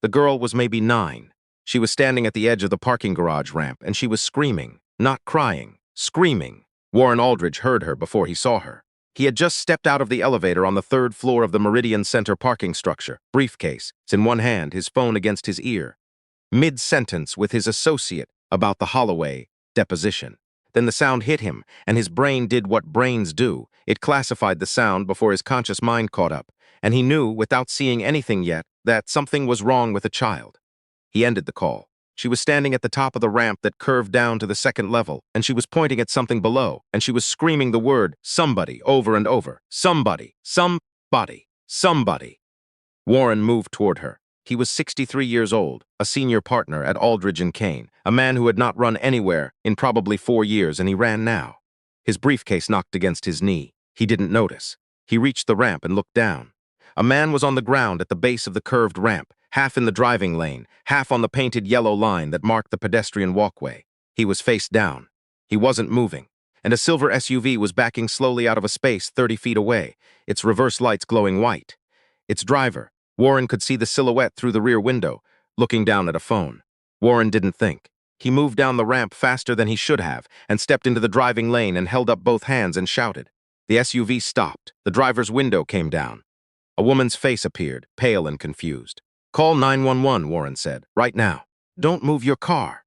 The girl was maybe 9. She was standing at the edge of the parking garage ramp, and she was screaming, not crying, screaming. Warren Aldridge heard her before he saw her. He had just stepped out of the elevator on the 3rd floor of the Meridian Center parking structure, briefcase in one hand, his phone against his ear. Mid-sentence with his associate about the Holloway deposition. Then the sound hit him, and his brain did what brains do. It classified the sound before his conscious mind caught up, and he knew, without seeing anything yet, that something was wrong with the child. He ended the call. She was standing at the top of the ramp that curved down to the 2nd level, and she was pointing at something below, and she was screaming the word, somebody, over and over. Somebody, somebody, somebody. Warren moved toward her. He was 63 years old, a senior partner at Aldridge & Kane, a man who had not run anywhere in probably 4 years, and he ran now. His briefcase knocked against his knee. He didn't notice. He reached the ramp and looked down. A man was on the ground at the base of the curved ramp, half in the driving lane, half on the painted yellow line that marked the pedestrian walkway. He was face down. He wasn't moving, and a silver SUV was backing slowly out of a space 30 feet away, its reverse lights glowing white. Its driver, Warren could see the silhouette through the rear window, looking down at a phone. Warren didn't think. He moved down the ramp faster than he should have and stepped into the driving lane and held up both hands and shouted. The SUV stopped. The driver's window came down. A woman's face appeared, pale and confused. "Call 911, Warren said. "Right now. Don't move your car."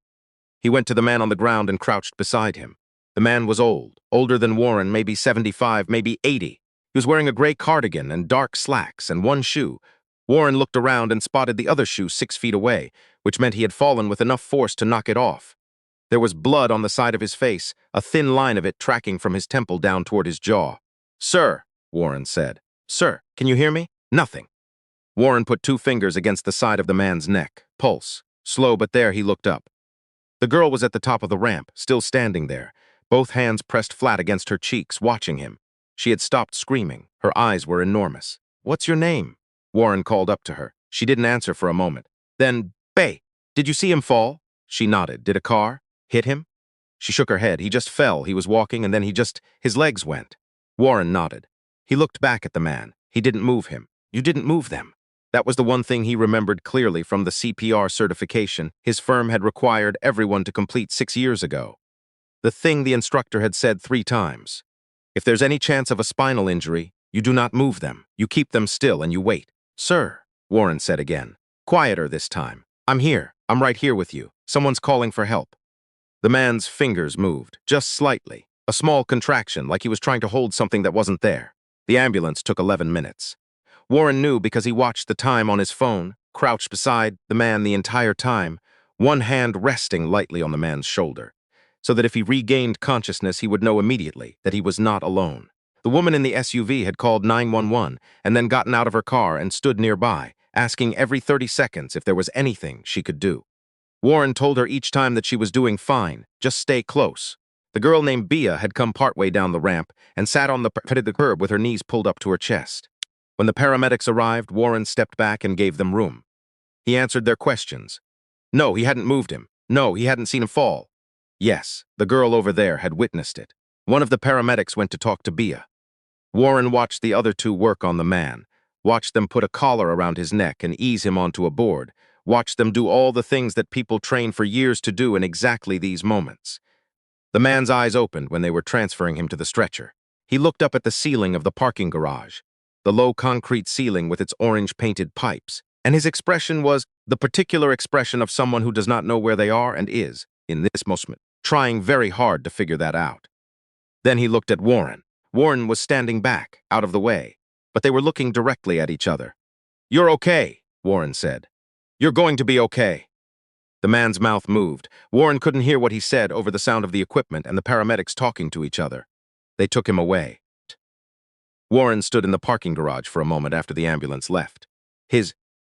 He went to the man on the ground and crouched beside him. The man was old, older than Warren, maybe 75, maybe 80. He was wearing a gray cardigan and dark slacks and one shoe. Warren looked around and spotted the other shoe 6 feet away, which meant he had fallen with enough force to knock it off. There was blood on the side of his face, a thin line of it tracking from his temple down toward his jaw. "Sir," Warren said. "Sir, can you hear me?" "Nothing." Warren put 2 fingers against the side of the man's neck. Pulse. Slow, but there he looked up. The girl was at the top of the ramp, still standing there, both hands pressed flat against her cheeks, watching him. She had stopped screaming. Her eyes were enormous. "What's your name?" Warren called up to her. She didn't answer for a moment. Then, "Bae, did you see him fall?" She nodded. "Did a car hit him?" She shook her head. "He just fell. He was walking, and then his legs went." Warren nodded. He looked back at the man. He didn't move him. "You didn't move them." That was the one thing he remembered clearly from the CPR certification his firm had required everyone to complete 6 years ago. The thing the instructor had said 3 times. If there's any chance of a spinal injury, you do not move them. You keep them still and you wait. "Sir," Warren said again. Quieter this time. "I'm here. I'm right here with you. Someone's calling for help." The man's fingers moved, just slightly. A small contraction, like he was trying to hold something that wasn't there. The ambulance took 11 minutes. Warren knew because he watched the time on his phone, crouched beside the man the entire time, one hand resting lightly on the man's shoulder, so that if he regained consciousness, he would know immediately that he was not alone. The woman in the SUV had called 911 and then gotten out of her car and stood nearby, asking every 30 seconds if there was anything she could do. Warren told her each time that she was doing fine, just stay close. The girl named Bia had come partway down the ramp and sat on the curb with her knees pulled up to her chest. When the paramedics arrived, Warren stepped back and gave them room. He answered their questions. No, he hadn't moved him. No, he hadn't seen him fall. Yes, the girl over there had witnessed it. One of the paramedics went to talk to Bia. Warren watched the other 2 work on the man, watched them put a collar around his neck and ease him onto a board, watched them do all the things that people train for years to do in exactly these moments. The man's eyes opened when they were transferring him to the stretcher. He looked up at the ceiling of the parking garage, the low concrete ceiling with its orange-painted pipes, and his expression was the particular expression of someone who does not know where they are and is, in this moment, trying very hard to figure that out. Then he looked at Warren. Warren was standing back, out of the way, but they were looking directly at each other. "You're okay," Warren said. "You're going to be okay." The man's mouth moved. Warren couldn't hear what he said over the sound of the equipment and the paramedics talking to each other. They took him away. Warren stood in the parking garage for a moment after the ambulance left. His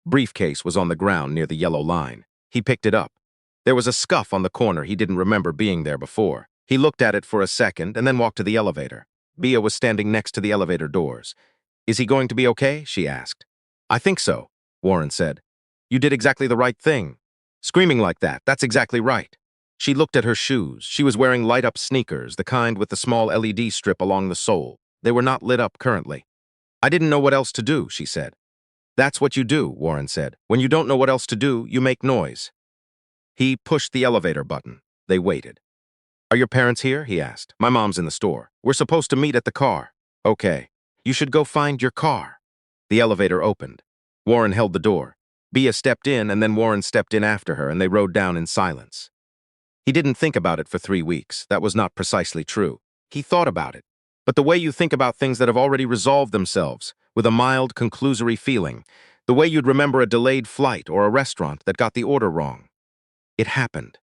briefcase was on the ground near the yellow line. He picked it up. There was a scuff on the corner he didn't remember being there before. He looked at it for a second and then walked to the elevator. Bia was standing next to the elevator doors. "Is he going to be okay?" she asked. "I think so," Warren said. "You did exactly the right thing. Screaming like that, that's exactly right." She looked at her shoes. She was wearing light-up sneakers, the kind with the small LED strip along the sole. They were not lit up currently. "I didn't know what else to do," she said. That's what you do, Warren said. When you don't know what else to do, you make noise. He pushed the elevator button. They waited. Are your parents here? He asked. My mom's in the store. We're supposed to meet at the car. Okay. You should go find your car. The elevator opened. Warren held the door. Bea stepped in, and then Warren stepped in after her, and they rode down in silence. He didn't think about it for 3 weeks. That was not precisely true. He thought about it. But the way you think about things that have already resolved themselves, with a mild, conclusory feeling, the way you'd remember a delayed flight or a restaurant that got the order wrong. It happened.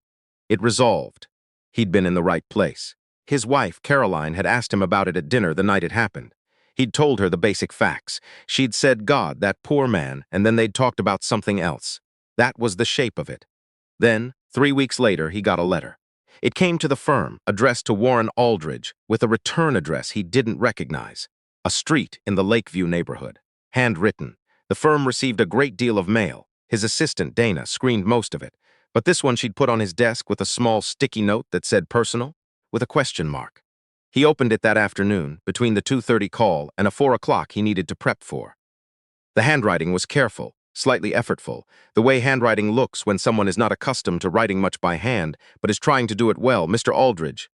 It resolved. He'd been in the right place. His wife, Caroline, had asked him about it at dinner the night it happened. He'd told her the basic facts. She'd said, God, that poor man, and then they'd talked about something else. That was the shape of it. Then, 3 weeks later, he got a letter. It came to the firm, addressed to Warren Aldridge, with a return address he didn't recognize. A street in the Lakeview neighborhood. Handwritten. The firm received a great deal of mail. His assistant, Dana, screened most of it. But this one she'd put on his desk with a small sticky note that said personal, with a question mark. He opened it that afternoon, between the 2:30 call and a 4 o'clock he needed to prep for. The handwriting was careful, slightly effortful, the way handwriting looks when someone is not accustomed to writing much by hand, but is trying to do it well. Mr. Aldridge.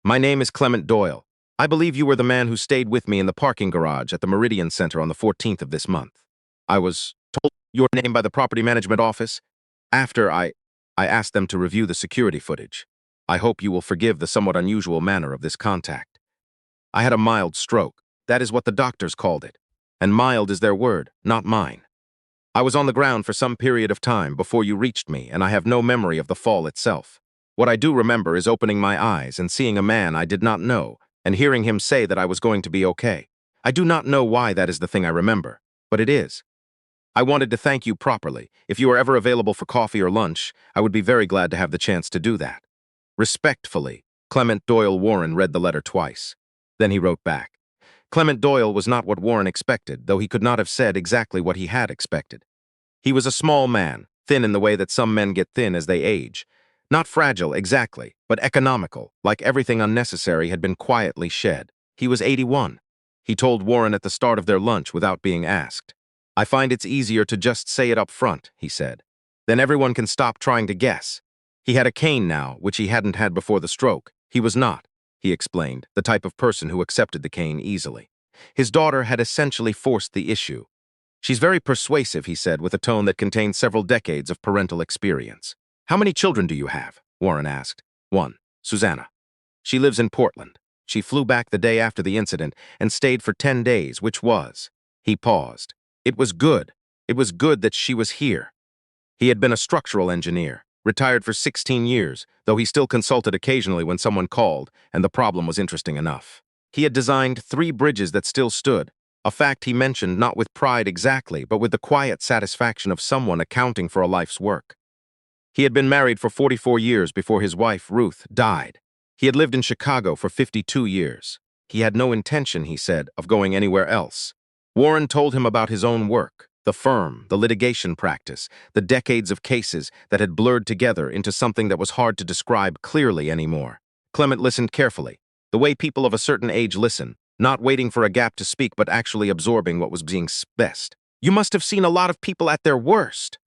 My name is Clement Doyle. I believe you were the man who stayed with me in the parking garage at the Meridian Center on the 14th of this month. I was told your name by the property management office. After I asked them to review the security footage. I hope you will forgive the somewhat unusual manner of this contact. I had a mild stroke. That is what the doctors called it. And mild is their word, not mine. I was on the ground for some period of time before you reached me, and I have no memory of the fall itself. What I do remember is opening my eyes and seeing a man I did not know, and hearing him say that I was going to be okay. I do not know why that is the thing I remember, but it is. I wanted to thank you properly. If you are ever available for coffee or lunch, I would be very glad to have the chance to do that. Respectfully, Clement Doyle Warren read the letter twice. Then he wrote back. Clement Doyle was not what Warren expected, though he could not have said exactly what he had expected. He was a small man, thin in the way that some men get thin as they age. Not fragile, exactly, but economical, like everything unnecessary had been quietly shed. He was 81. He told Warren at the start of their lunch without being asked. I find it's easier to just say it up front, he said. Then everyone can stop trying to guess. He had a cane now, which he hadn't had before the stroke. He was not, he explained, the type of person who accepted the cane easily. His daughter had essentially forced the issue. She's very persuasive, he said, with a tone that contained several decades of parental experience. How many children do you have? Warren asked. One, Susanna. She lives in Portland. She flew back the day after the incident and stayed for 10 days, which was. He paused. It was good. It was good that she was here. He had been a structural engineer, retired for 16 years, though he still consulted occasionally when someone called, and the problem was interesting enough. He had designed 3 bridges that still stood, a fact he mentioned not with pride exactly, but with the quiet satisfaction of someone accounting for a life's work. He had been married for 44 years before his wife, Ruth, died. He had lived in Chicago for 52 years. He had no intention, he said, of going anywhere else. Warren told him about his own work, the firm, the litigation practice, the decades of cases that had blurred together into something that was hard to describe clearly anymore. Clement listened carefully, the way people of a certain age listen, not waiting for a gap to speak but actually absorbing what was being best. You must have seen a lot of people at their worst,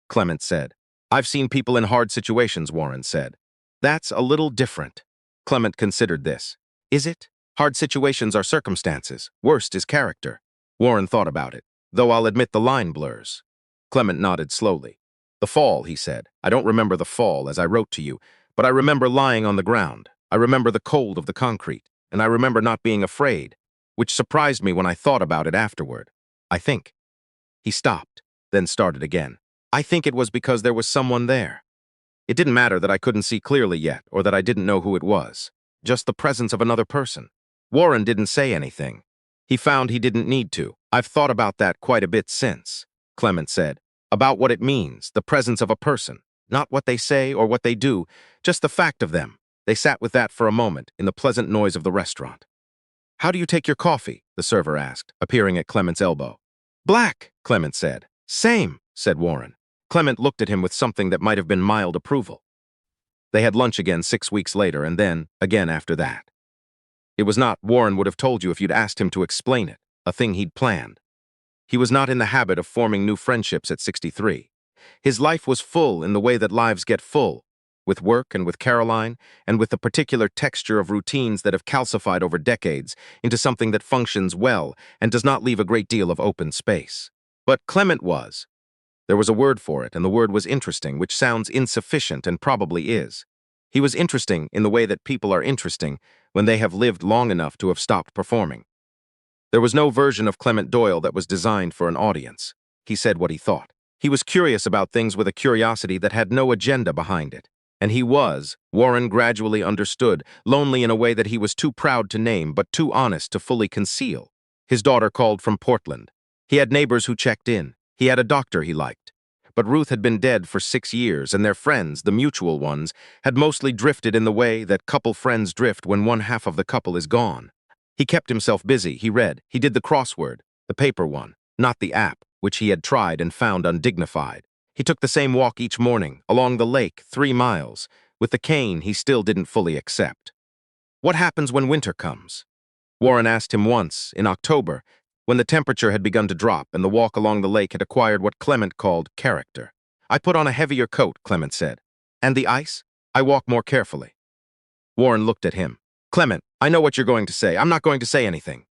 Clement said. I've seen people in hard situations, Warren said. That's a little different. Clement considered this. Is it? Hard situations are circumstances. Worst is character. Warren thought about it, though I'll admit the line blurs. Clement nodded slowly. The fall, he said. I don't remember the fall, as I wrote to you, but I remember lying on the ground. I remember the cold of the concrete, and I remember not being afraid, which surprised me when I thought about it afterward. I think. He stopped, then started again. I think it was because there was someone there. It didn't matter that I couldn't see clearly yet, or that I didn't know who it was. Just the presence of another person. Warren didn't say anything. He found he didn't need to. I've thought about that quite a bit since, Clement said. About what it means, the presence of a person. Not what they say or what they do, just the fact of them. They sat with that for a moment, in the pleasant noise of the restaurant. How do you take your coffee? The server asked, appearing at Clement's elbow. Black, Clement said. Same, said Warren. Clement looked at him with something that might have been mild approval. They had lunch again 6 weeks later, and then, again after that. It was not, Warren would have told you if you'd asked him to explain it, a thing he'd planned. He was not in the habit of forming new friendships at 63. His life was full in the way that lives get full, with work and with Caroline, and with the particular texture of routines that have calcified over decades into something that functions well and does not leave a great deal of open space. But Clement was. There was a word for it, and the word was interesting, which sounds insufficient and probably is. He was interesting in the way that people are interesting when they have lived long enough to have stopped performing. There was no version of Clement Doyle that was designed for an audience. He said what he thought. He was curious about things with a curiosity that had no agenda behind it. And he was, Warren gradually understood, lonely in a way that he was too proud to name but too honest to fully conceal. His daughter called from Portland. He had neighbors who checked in. He had a doctor he liked. But Ruth had been dead for 6 years, and their friends, the mutual ones, had mostly drifted in the way that couple friends drift when one half of the couple is gone. He kept himself busy, he read, he did the crossword, the paper one, not the app, which he had tried and found undignified. He took the same walk each morning, along the lake, 3 miles, with the cane he still didn't fully accept. What happens when winter comes? Warren asked him once, in October, when the temperature had begun to drop and the walk along the lake had acquired what Clement called character. I put on a heavier coat, Clement said. And the ice? I walk more carefully. Warren looked at him. Clement, I know what you're going to say. I'm not going to say anything.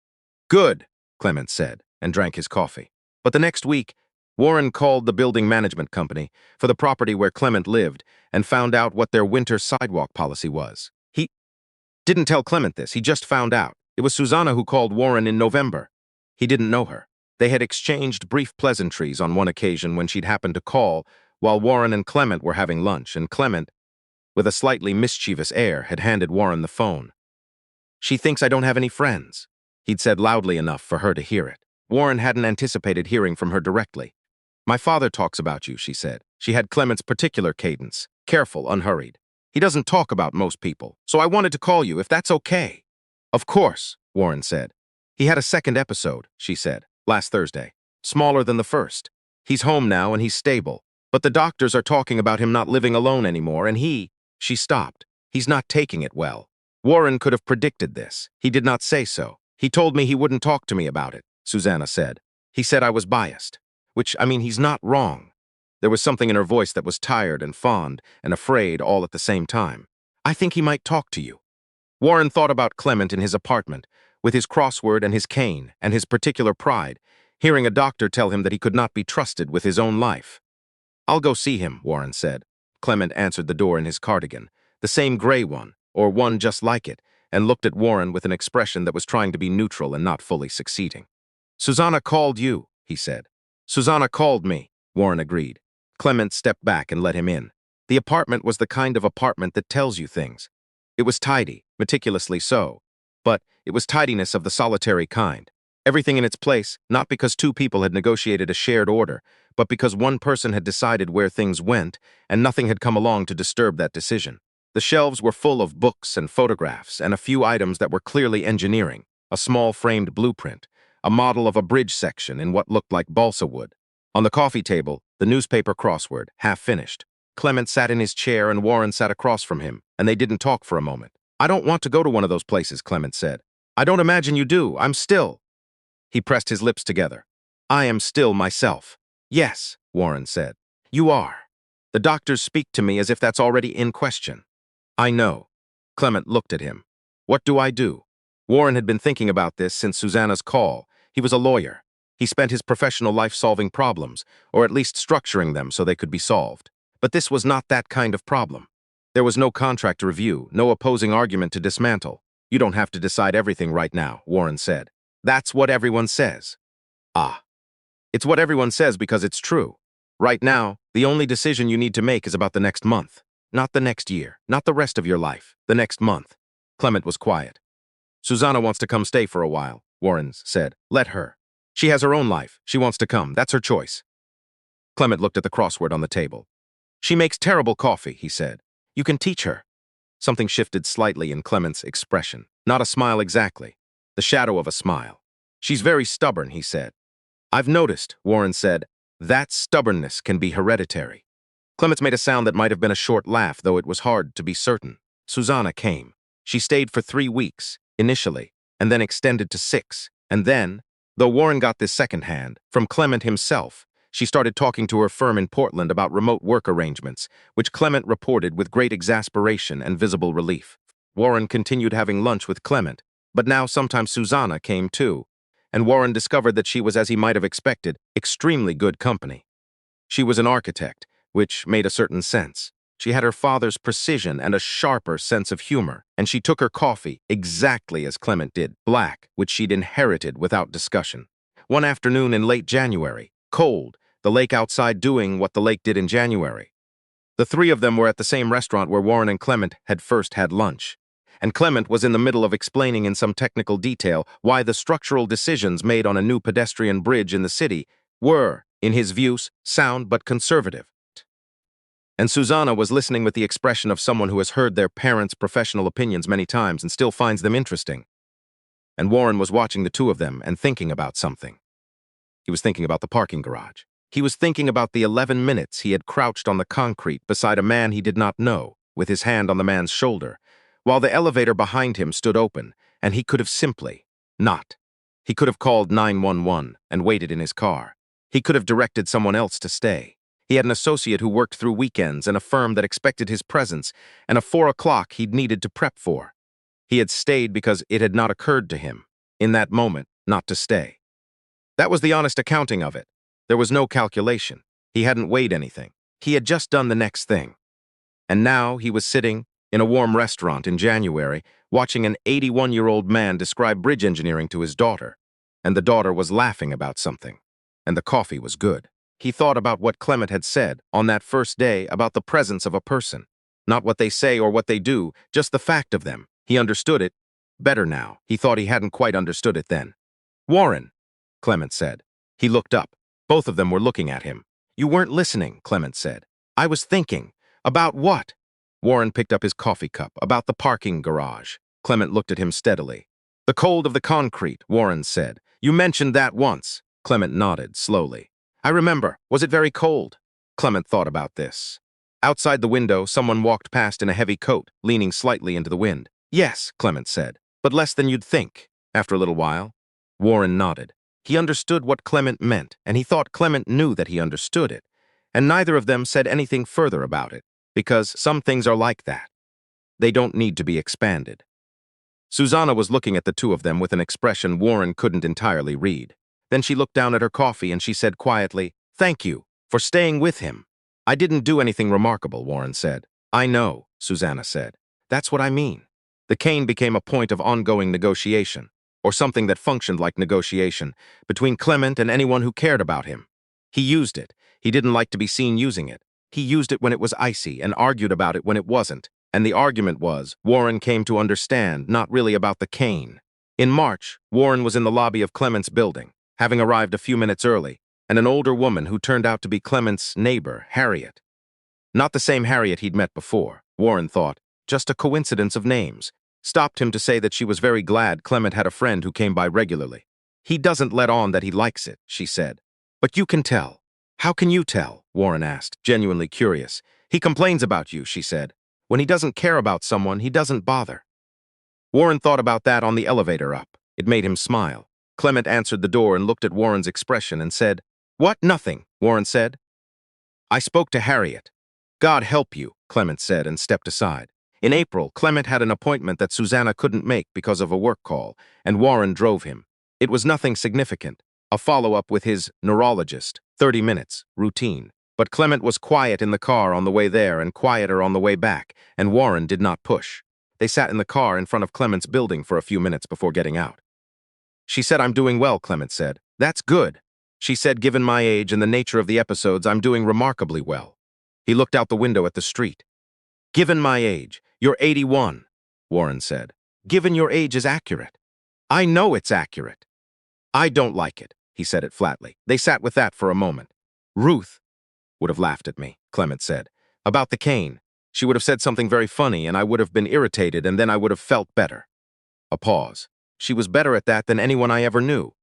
Good, Clement said, and drank his coffee. But the next week, Warren called the building management company for the property where Clement lived and found out what their winter sidewalk policy was. He didn't tell Clement this, he just found out. It was Susanna who called Warren in November. He didn't know her. They had exchanged brief pleasantries on one occasion when she'd happened to call while Warren and Clement were having lunch, and Clement, with a slightly mischievous air, had handed Warren the phone. She thinks I don't have any friends, he'd said loudly enough for her to hear it. Warren hadn't anticipated hearing from her directly. My father talks about you, she said. She had Clement's particular cadence, careful, unhurried. He doesn't talk about most people, so I wanted to call you, if that's okay. Of course, Warren said. He had a second episode, she said, last Thursday. Smaller than the first. He's home now and he's stable. But the doctors are talking about him not living alone anymore, and she stopped. He's not taking it well. Warren could have predicted this. He did not say so. He told me he wouldn't talk to me about it, Susanna said. He said I was biased. Which, I mean, he's not wrong. There was something in her voice that was tired and fond and afraid all at the same time. I think he might talk to you. Warren thought about Clement in his apartment, with his crossword and his cane and his particular pride, hearing a doctor tell him that he could not be trusted with his own life. I'll go see him, Warren said. Clement answered the door in his cardigan, the same gray one, or one just like it, and looked at Warren with an expression that was trying to be neutral and not fully succeeding. Susanna called you, he said. Susanna called me, Warren agreed. Clement stepped back and let him in. The apartment was the kind of apartment that tells you things. It was tidy, meticulously so, but it was tidiness of the solitary kind. Everything in its place, not because 2 people had negotiated a shared order, but because one person had decided where things went, and nothing had come along to disturb that decision. The shelves were full of books and photographs, and a few items that were clearly engineering, a small framed blueprint, a model of a bridge section in what looked like balsa wood. On the coffee table, the newspaper crossword, half finished. Clement sat in his chair and Warren sat across from him, and they didn't talk for a moment. I don't want to go to one of those places, Clement said. I don't imagine you do. I'm still. He pressed his lips together. I am still myself. Yes, Warren said. You are. The doctors speak to me as if that's already in question. I know. Clement looked at him. What do I do? Warren had been thinking about this since Susanna's call. He was a lawyer. He spent his professional life solving problems, or at least structuring them so they could be solved. But this was not that kind of problem. There was no contract to review, no opposing argument to dismantle. You don't have to decide everything right now, Warren said. That's what everyone says. Ah. It's what everyone says because it's true. Right now, the only decision you need to make is about the next month. Not the next year, not the rest of your life, the next month. Clement was quiet. Susanna wants to come stay for a while, Warren said. Let her. She has her own life. She wants to come. That's her choice. Clement looked at the crossword on the table. She makes terrible coffee, he said. You can teach her. Something shifted slightly in Clement's expression. Not a smile exactly. The shadow of a smile. She's very stubborn, he said. I've noticed, Warren said, that stubbornness can be hereditary. Clements made a sound that might have been a short laugh, though it was hard to be certain. Susanna came. She stayed for 3 weeks, initially, and then extended to 6, and then, Though Warren got this secondhand, from Clement himself, she started talking to her firm in Portland about remote work arrangements, which Clement reported with great exasperation and visible relief. Warren continued having lunch with Clement, but now sometimes Susanna came too, and Warren discovered that she was, as he might have expected, extremely good company. She was an architect, which made a certain sense. She had her father's precision and a sharper sense of humor, and she took her coffee exactly as Clement did, black, which she'd inherited without discussion. One afternoon in late January, cold, the lake outside doing what the lake did in January. The three of them were at the same restaurant where Warren and Clement had first had lunch, and Clement was in the middle of explaining in some technical detail why the structural decisions made on a new pedestrian bridge in the city were, in his views, sound but conservative. And Susanna was listening with the expression of someone who has heard their parents' professional opinions many times and still finds them interesting. And Warren was watching the two of them and thinking about something. He was thinking about the parking garage. He was thinking about the 11 minutes he had crouched on the concrete beside a man he did not know, with his hand on the man's shoulder, while the elevator behind him stood open, and he could have simply not. He could have called 911 and waited in his car. He could have directed someone else to stay. He had an associate who worked through weekends and a firm that expected his presence, and a 4 o'clock he'd needed to prep for. He had stayed because it had not occurred to him, in that moment, not to stay. That was the honest accounting of it. There was no calculation. He hadn't weighed anything. He had just done the next thing. And now he was sitting in a warm restaurant in January, watching an 81-year-old man describe bridge engineering to his daughter. And the daughter was laughing about something. And the coffee was good. He thought about what Clement had said on that first day about the presence of a person. Not what they say or what they do, just the fact of them. He understood it better now. He thought he hadn't quite understood it then. "Warren," Clement said. He looked up. Both of them were looking at him. "You weren't listening," Clement said. "I was thinking." "About what?" Warren picked up his coffee cup. "About the parking garage." Clement looked at him steadily. "The cold of the concrete," Warren said. "You mentioned that once." Clement nodded slowly. "I remember. Was it very cold?" Clement thought about this. Outside the window, someone walked past in a heavy coat, leaning slightly into the wind. "Yes," Clement said, "but less than you'd think." After a little while, Warren nodded. He understood what Clement meant, and he thought Clement knew that he understood it, and neither of them said anything further about it, because some things are like that. They don't need to be expanded. Susanna was looking at the two of them with an expression Warren couldn't entirely read. Then she looked down at her coffee and she said quietly, "Thank you for staying with him." "I didn't do anything remarkable," Warren said. "I know," Susanna said. "That's what I mean." The cane became a point of ongoing negotiation, or something that functioned like negotiation, between Clement and anyone who cared about him. He used it. He didn't like to be seen using it. He used it when it was icy and argued about it when it wasn't. And the argument was, Warren came to understand, not really about the cane. In March, Warren was in the lobby of Clement's building, having arrived a few minutes early, and an older woman who turned out to be Clement's neighbor, Harriet. Not the same Harriet he'd met before, Warren thought, just a coincidence of names, stopped him to say that she was very glad Clement had a friend who came by regularly. "He doesn't let on that he likes it," she said. "But you can tell." "How can you tell?" Warren asked, genuinely curious. "He complains about you," she said. "When he doesn't care about someone, he doesn't bother." Warren thought about that on the elevator up. It made him smile. Clement answered the door and looked at Warren's expression and said, "What? Nothing," Warren said. "I spoke to Harriet." "God help you," Clement said and stepped aside. In April, Clement had an appointment that Susanna couldn't make because of a work call, and Warren drove him. It was nothing significant, a follow-up with his neurologist, 30 minutes, routine. But Clement was quiet in the car on the way there and quieter on the way back, and Warren did not push. They sat in the car in front of Clement's building for a few minutes before getting out. "She said I'm doing well," Clement said. "That's good." She said, "Given my age and the nature of the episodes, I'm doing remarkably well." He looked out the window at the street. "Given my age, you're 81, Warren said. "Given your age is accurate." "I know it's accurate." "I don't like it," he said it flatly. They sat with that for a moment. "Ruth would have laughed at me," Clement said. "About the cane. She would have said something very funny, and I would have been irritated, and then I would have felt better." A pause. "She was better at that than anyone I ever knew."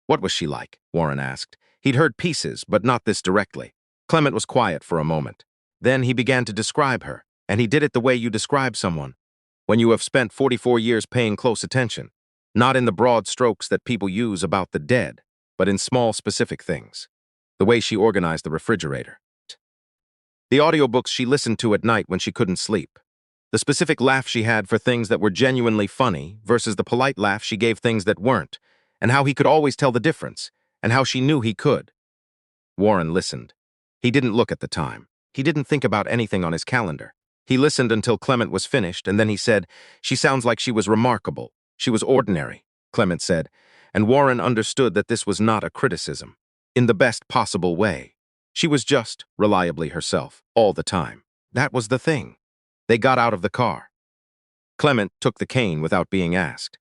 "What was she like?" Warren asked. He'd heard pieces, but not this directly. Clement was quiet for a moment. Then he began to describe her, and he did it the way you describe someone, when you have spent 44 years paying close attention. Not in the broad strokes that people use about the dead, but in small specific things. The way she organized the refrigerator. The audiobooks she listened to at night when she couldn't sleep. The specific laugh she had for things that were genuinely funny versus the polite laugh she gave things that weren't, and how he could always tell the difference, and how she knew he could. Warren listened. He didn't look at the time. He didn't think about anything on his calendar. He listened until Clement was finished, and then he said, "She sounds like she was remarkable. She was ordinary," Clement said, and Warren understood that this was not a criticism. In the best possible way. She was just, reliably herself, all the time. That was the thing. They got out of the car. Clement took the cane without being asked.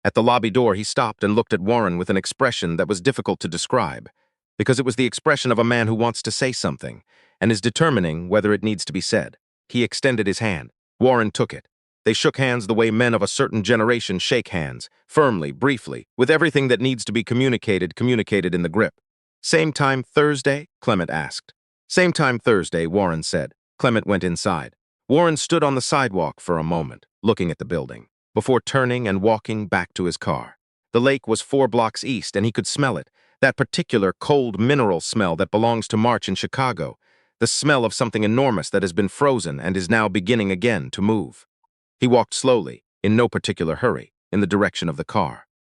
At the lobby door, he stopped and looked at Warren with an expression that was difficult to describe, because it was the expression of a man who wants to say something and is determining whether it needs to be said. He extended his hand. Warren took it. They shook hands the way men of a certain generation shake hands, firmly, briefly, with everything that needs to be communicated in the grip. "Same time Thursday?" Clement asked. "Same time Thursday," Warren said. Clement went inside. Warren stood on the sidewalk for a moment, looking at the building, before turning and walking back to his car. The lake was 4 blocks east, and he could smell it, that particular cold mineral smell that belongs to March in Chicago, the smell of something enormous that has been frozen and is now beginning again to move. He walked slowly, in no particular hurry, in the direction of the car.